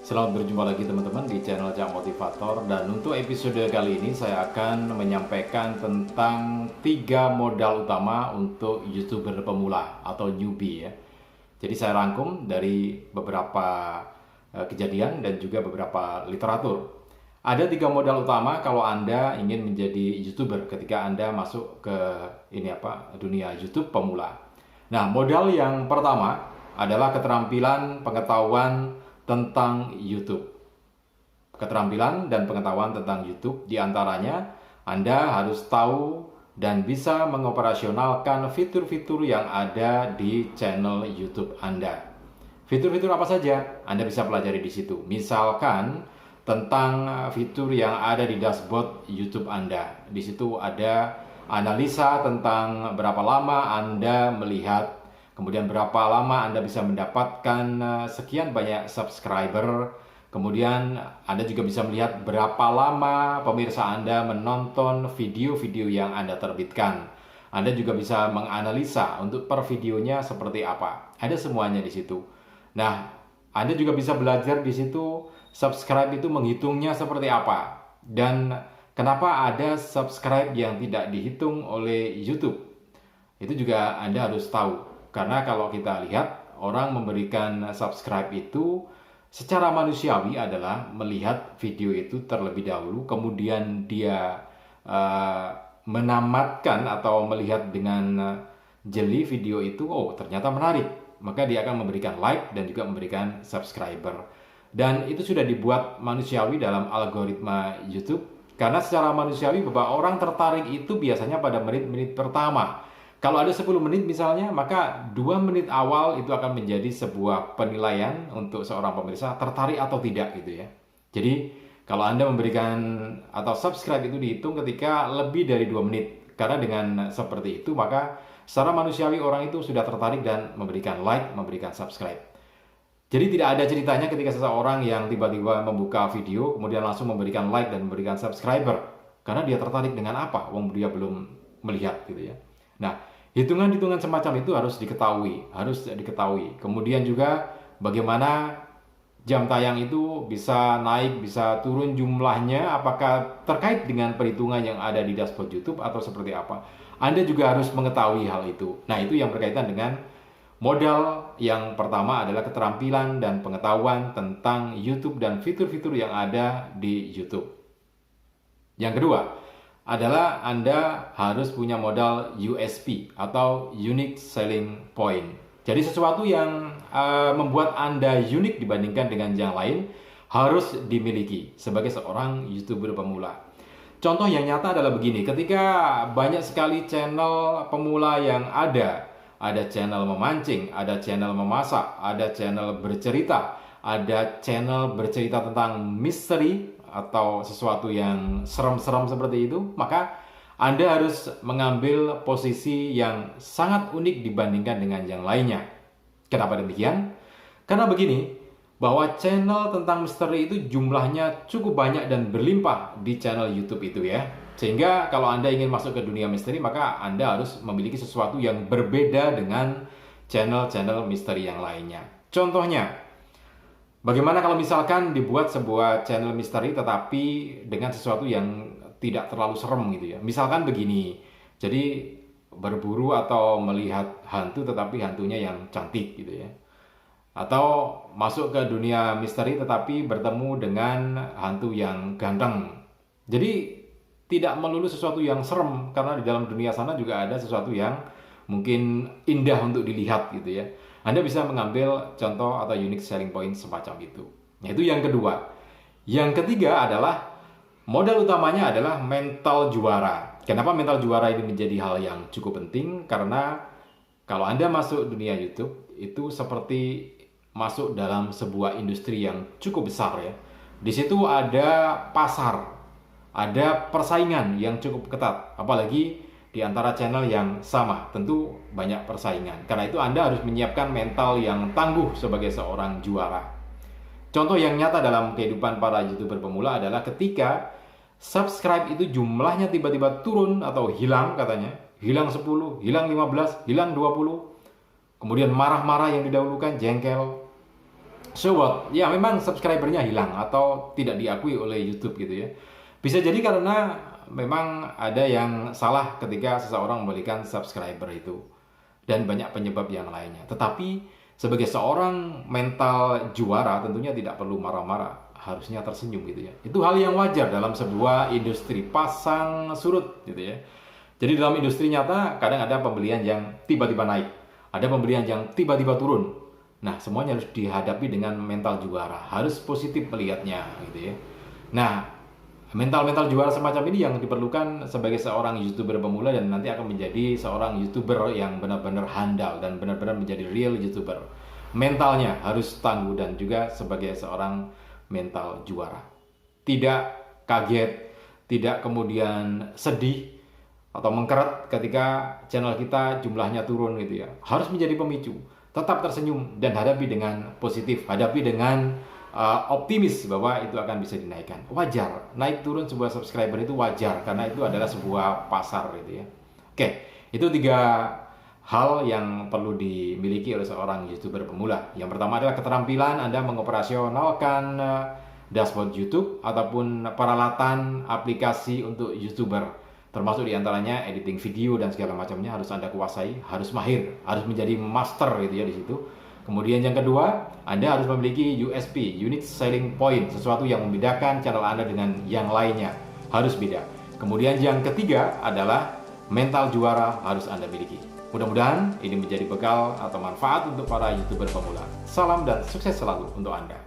Selamat berjumpa lagi teman-teman di channel Cak Motivator. Dan untuk episode kali ini saya akan menyampaikan tentang 3 modal utama untuk YouTuber pemula atau newbie ya. Jadi saya rangkum dari beberapa kejadian dan juga beberapa literatur. Ada 3 modal utama kalau Anda ingin menjadi YouTuber ketika Anda masuk ke dunia YouTube pemula. Nah, modal yang pertama adalah keterampilan pengetahuan tentang YouTube. Keterampilan dan pengetahuan tentang YouTube diantaranya Anda harus tahu dan bisa mengoperasionalkan fitur-fitur yang ada di channel YouTube Anda. Fitur-fitur apa saja Anda bisa pelajari di situ. Misalkan tentang fitur yang ada di dashboard YouTube Anda. Di situ ada analisa tentang berapa lama Anda melihat, kemudian berapa lama Anda bisa mendapatkan sekian banyak subscriber. Kemudian Anda juga bisa melihat berapa lama pemirsa Anda menonton video-video yang Anda terbitkan. Anda juga bisa menganalisa untuk per videonya seperti apa. Ada semuanya di situ. Nah, Anda juga bisa belajar di situ subscribe itu menghitungnya seperti apa. Dan kenapa ada subscribe yang tidak dihitung oleh YouTube. Itu juga Anda harus tahu. Karena kalau kita lihat, orang memberikan subscribe itu secara manusiawi adalah melihat video itu terlebih dahulu, kemudian dia menamatkan atau melihat dengan jeli video itu, oh ternyata menarik. Maka dia akan memberikan like dan juga memberikan subscriber. Dan itu sudah dibuat manusiawi dalam algoritma YouTube. Karena secara manusiawi bahwa orang tertarik itu biasanya pada menit-menit pertama. Kalau ada 10 menit misalnya, maka 2 menit awal itu akan menjadi sebuah penilaian untuk seorang pemirsa tertarik atau tidak gitu ya. Jadi kalau Anda memberikan atau subscribe itu dihitung ketika lebih dari 2 menit. Karena dengan seperti itu maka secara manusiawi orang itu sudah tertarik dan memberikan like, memberikan subscribe. Jadi tidak ada ceritanya ketika seseorang yang tiba-tiba membuka video kemudian langsung memberikan like dan memberikan subscriber. Karena dia tertarik dengan apa? Wong dia belum melihat gitu ya. Nah, hitungan-hitungan semacam itu harus diketahui. Kemudian juga bagaimana jam tayang itu bisa naik, bisa turun jumlahnya, apakah terkait dengan perhitungan yang ada di dashboard YouTube atau seperti apa. Anda juga harus mengetahui hal itu. Nah, itu yang berkaitan dengan modal yang pertama adalah keterampilan dan pengetahuan tentang YouTube dan fitur-fitur yang ada di YouTube. Yang kedua adalah Anda harus punya modal USP atau Unique Selling Point. Jadi sesuatu yang membuat Anda unik dibandingkan dengan yang lain harus dimiliki sebagai seorang YouTuber pemula. Contoh yang nyata adalah begini, ketika banyak sekali channel pemula yang ada channel memancing, ada channel memasak, ada channel bercerita, ada channel bercerita tentang misteri atau sesuatu yang serem-serem seperti itu, maka Anda harus mengambil posisi yang sangat unik dibandingkan dengan yang lainnya. Kenapa demikian? Karena begini, bahwa channel tentang misteri itu jumlahnya cukup banyak dan berlimpah di channel YouTube itu ya. Sehingga kalau Anda ingin masuk ke dunia misteri, maka Anda harus memiliki sesuatu yang berbeda dengan channel-channel misteri yang lainnya. Contohnya, bagaimana kalau misalkan dibuat sebuah channel misteri tetapi dengan sesuatu yang tidak terlalu serem gitu ya. Misalkan begini, jadi berburu atau melihat hantu tetapi hantunya yang cantik gitu ya. Atau masuk ke dunia misteri tetapi bertemu dengan hantu yang ganteng. Jadi tidak melulu sesuatu yang serem, karena di dalam dunia sana juga ada sesuatu yang mungkin indah untuk dilihat gitu ya. Anda bisa mengambil contoh atau unique selling point semacam itu. Nah, itu yang kedua. Yang ketiga adalah modal utamanya adalah mental juara. Kenapa mental juara ini menjadi hal yang cukup penting? Karena kalau Anda masuk dunia YouTube, itu seperti masuk dalam sebuah industri yang cukup besar ya. Di situ ada pasar, ada persaingan yang cukup ketat, apalagi di antara channel yang sama, tentu banyak persaingan. Karena itu Anda harus menyiapkan mental yang tangguh sebagai seorang juara. Contoh yang nyata dalam kehidupan para YouTuber pemula adalah ketika subscribe itu jumlahnya tiba-tiba turun atau hilang katanya, hilang 10, hilang 15, hilang 20. Kemudian marah-marah yang didahulukan, jengkel. So what? Ya memang subscribernya hilang atau tidak diakui oleh YouTube gitu ya. Bisa jadi karena memang ada yang salah ketika seseorang memberikan subscriber itu. Dan banyak penyebab yang lainnya. Tetapi sebagai seorang mental juara tentunya tidak perlu marah-marah. Harusnya tersenyum gitu ya. Itu hal yang wajar dalam sebuah industri pasang surut gitu ya. Jadi dalam industri nyata kadang ada pembelian yang tiba-tiba naik. Ada pembelian yang tiba-tiba turun. Nah, semuanya harus dihadapi dengan mental juara. Harus positif melihatnya gitu ya. Nah, mental-mental juara semacam ini yang diperlukan sebagai seorang YouTuber pemula dan nanti akan menjadi seorang YouTuber yang benar-benar handal dan benar-benar menjadi real YouTuber. Mentalnya harus tangguh dan juga sebagai seorang mental juara. Tidak kaget, tidak kemudian sedih atau mengkeret ketika channel kita jumlahnya turun gitu ya. Harus menjadi pemicu. Tetap tersenyum dan hadapi dengan positif, hadapi dengan optimis bahwa itu akan bisa dinaikkan. Wajar, naik turun sebuah subscriber itu wajar karena itu adalah sebuah pasar gitu ya. Oke, itu 3 hal yang perlu dimiliki oleh seorang YouTuber pemula. Yang pertama adalah keterampilan Anda mengoperasionalkan dashboard YouTube ataupun peralatan aplikasi untuk YouTuber. Termasuk diantaranya editing video dan segala macamnya harus Anda kuasai, harus mahir, harus menjadi master gitu ya di situ. Kemudian yang kedua, Anda harus memiliki USP, Unique Selling Point, sesuatu yang membedakan channel Anda dengan yang lainnya. Harus beda. Kemudian yang ketiga adalah mental juara harus Anda miliki. Mudah-mudahan ini menjadi bekal atau manfaat untuk para YouTuber pemula. Salam dan sukses selalu untuk Anda.